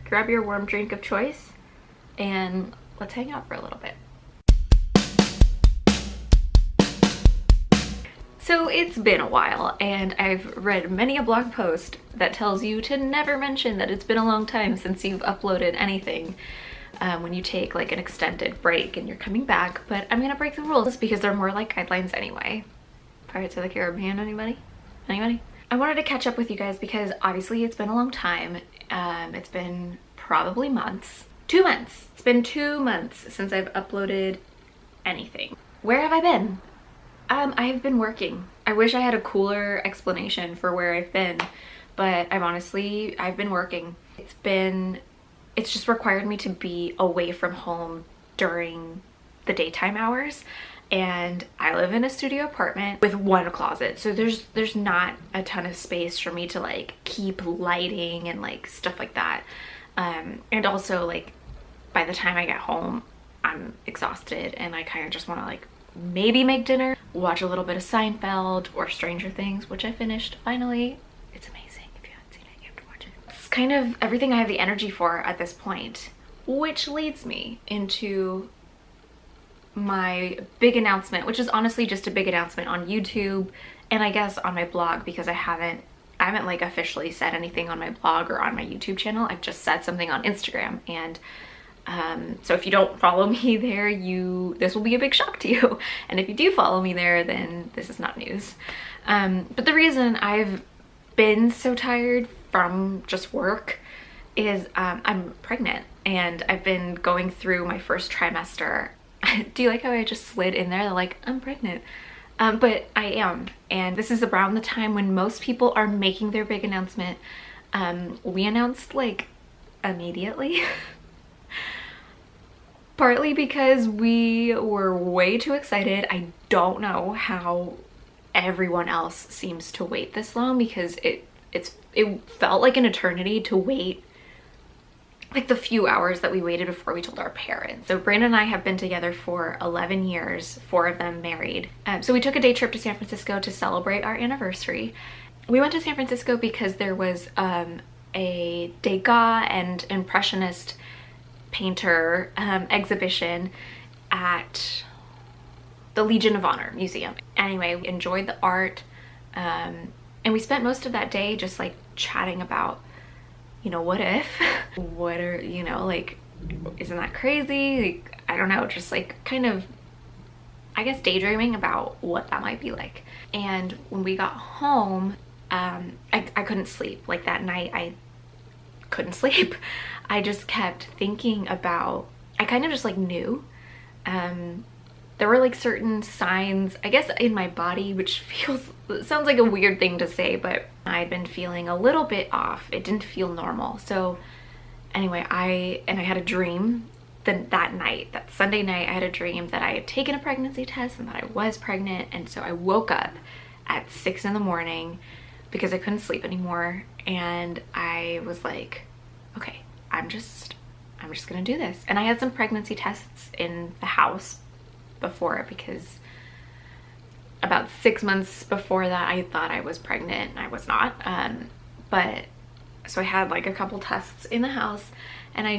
grab your warm drink of choice, and let's hang out for a little bit. So it's been a while, and I've read many a blog post that tells you to never mention that it's been a long time since you've uploaded anything when you take like an extended break and you're coming back, but I'm gonna break the rules because they're more like guidelines anyway. Pirates of the Caribbean, anybody? Anybody? I wanted to catch up with you guys because obviously it's been a long time. It's been probably months. 2 months. It's been 2 months since I've uploaded anything. Where have I been? I've been working. I wish I had a cooler explanation for where I've been, but I've been working. It's just required me to be away from home during the daytime hours, and I live in a studio apartment with one closet, so there's not a ton of space for me to like keep lighting and like stuff like that. And also like by the time I get home, I'm exhausted and I kind of just want to like maybe make dinner, watch a little bit of Seinfeld or Stranger Things, which I finished finally. It's amazing. If you haven't seen it, you have to watch it. It's kind of everything I have the energy for at this point, which leads me into my big announcement, which is honestly just a big announcement on YouTube and I guess on my blog, because I haven't like officially said anything on my blog or on my YouTube channel. I've just said something on Instagram, and so if you don't follow me there, this will be a big shock to you. And if you do follow me there, then this is not news. But the reason I've been so tired from just work is I'm pregnant and I've been going through my first trimester. Do you like how I just slid in there? They're like, I'm pregnant. But I am. And this is around the time when most people are making their big announcement. We announced like immediately. Partly because we were way too excited. I don't know how everyone else seems to wait this long, because it felt like an eternity to wait, like the few hours that we waited before we told our parents. So Brandon and I have been together for 11 years, 4 of them married. So we took a day trip to San Francisco to celebrate our anniversary. We went to San Francisco because there was a Degas and Impressionist painter exhibition at the Legion of Honor Museum. Anyway, we enjoyed the art, and we spent most of that day just like chatting about, you know, what if? What are, you know, like, isn't that crazy? Like, I don't know, just like kind of, I guess, daydreaming about what that might be like. And when we got home, I couldn't sleep. Like that night, I couldn't sleep. I just kept thinking about, I kind of just like knew. There were like certain signs, I guess, in my body, which sounds like a weird thing to say, but I'd been feeling a little bit off. It didn't feel normal. So anyway, I had a dream that night, that Sunday night, I had a dream that I had taken a pregnancy test and that I was pregnant. And so I woke up at 6 in the morning because I couldn't sleep anymore. And I was like, okay, I'm just gonna do this. And I had some pregnancy tests in the house before, because about 6 months before that I thought I was pregnant and I was not. But so I had like a couple tests in the house, and I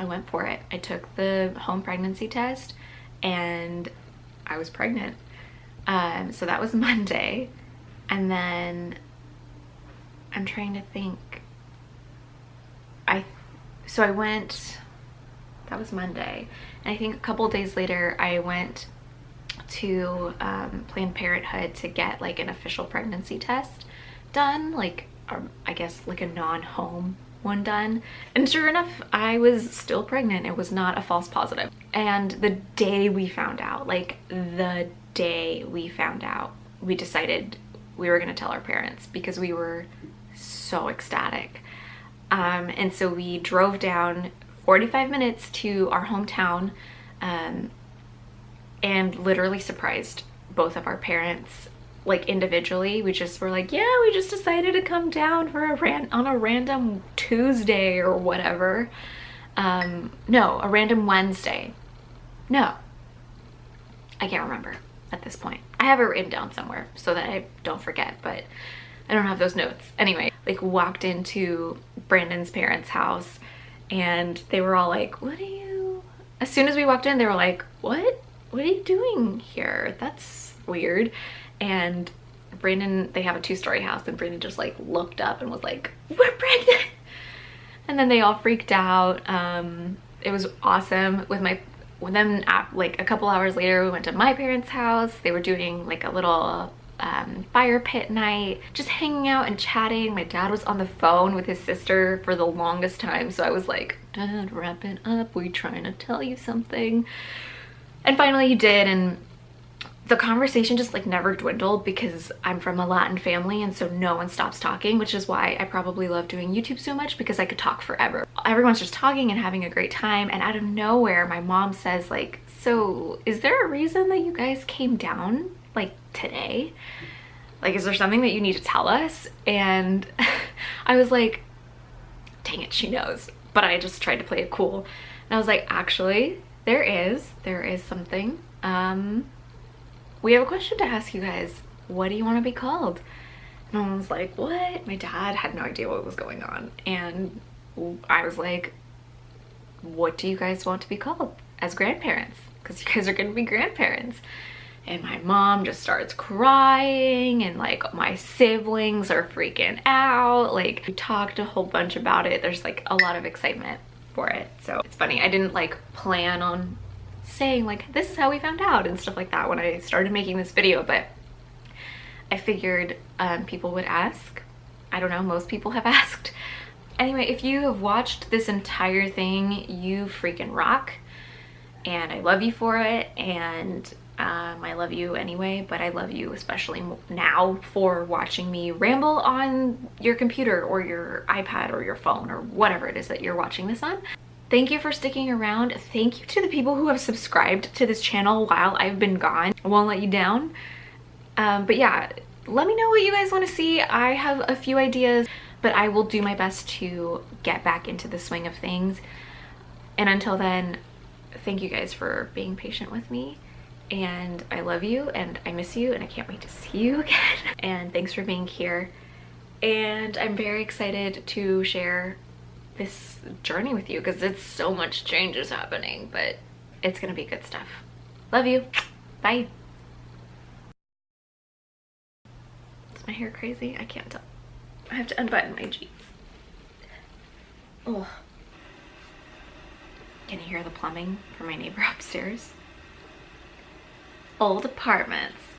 went for it. I took the home pregnancy test and I was pregnant. So that was Monday. And then I'm trying to think. That was Monday. And I think a couple days later, I went to Planned Parenthood to get like an official pregnancy test done, like I guess like a non-home one done. And sure enough, I was still pregnant. It was not a false positive. And the day we found out, we decided we were gonna tell our parents because we were so ecstatic. And so we drove down 45 minutes to our hometown and literally surprised both of our parents, like individually. We just were like, yeah, we just decided to come down for on a random Tuesday or whatever. No, a random Wednesday. No, I can't remember at this point. I have it written down somewhere so that I don't forget, but I don't have those notes. Anyway, like walked into Brandon's parents' house and they were all like, what are you? As soon as we walked in, they were like, what? What are you doing here? That's weird. And Brandon, they have a 2-story house, and Brandon just like looked up and was like, we're pregnant. And then they all freaked out. It was awesome. With them, like a couple hours later, we went to my parents' house. They were doing like a little fire pit night, just hanging out and chatting. My dad was on the phone with his sister for the longest time, so I was like, Dad, wrap it up, we're trying to tell you something. And finally he did, and the conversation just like never dwindled because I'm from a Latin family, and so no one stops talking, which is why I probably love doing YouTube so much, because I could talk forever. Everyone's just talking and having a great time, and out of nowhere my mom says like, so is there a reason that you guys came down like today? Like, is there something that you need to tell us? And I was like, dang it, she knows. But I just tried to play it cool. And I was like, actually, there is something. We have a question to ask you guys. What do you want to be called? And I was like, what? My dad had no idea what was going on. And I was like, what do you guys want to be called as grandparents? Because you guys are going to be grandparents. And my mom just starts crying, and like my siblings are freaking out. Like, we talked a whole bunch about it. There's like a lot of excitement for it. So it's funny. I didn't like plan on saying like, this is how we found out and stuff like that when I started making this video, but I figured people would ask. I don't know, most people have asked. Anyway, if you have watched this entire thing, you freaking rock. And I love you for it, and I love you anyway, but I love you especially now for watching me ramble on your computer or your iPad or your phone or whatever it is that you're watching this on. Thank you for sticking around. Thank you to the people who have subscribed to this channel while I've been gone. I won't let you down. But yeah, let me know what you guys want to see. I have a few ideas, but I will do my best to get back into the swing of things. And until then, thank you guys for being patient with me, and I love you, and I miss you, and I can't wait to see you again. And thanks for being here, and I'm very excited to share this journey with you because it's so much change is happening, but it's gonna be good stuff. Love you. Bye. Is my hair crazy? I can't tell. I have to unbutton my jeans. Oh. Can you hear the plumbing from my neighbor upstairs? Old apartments.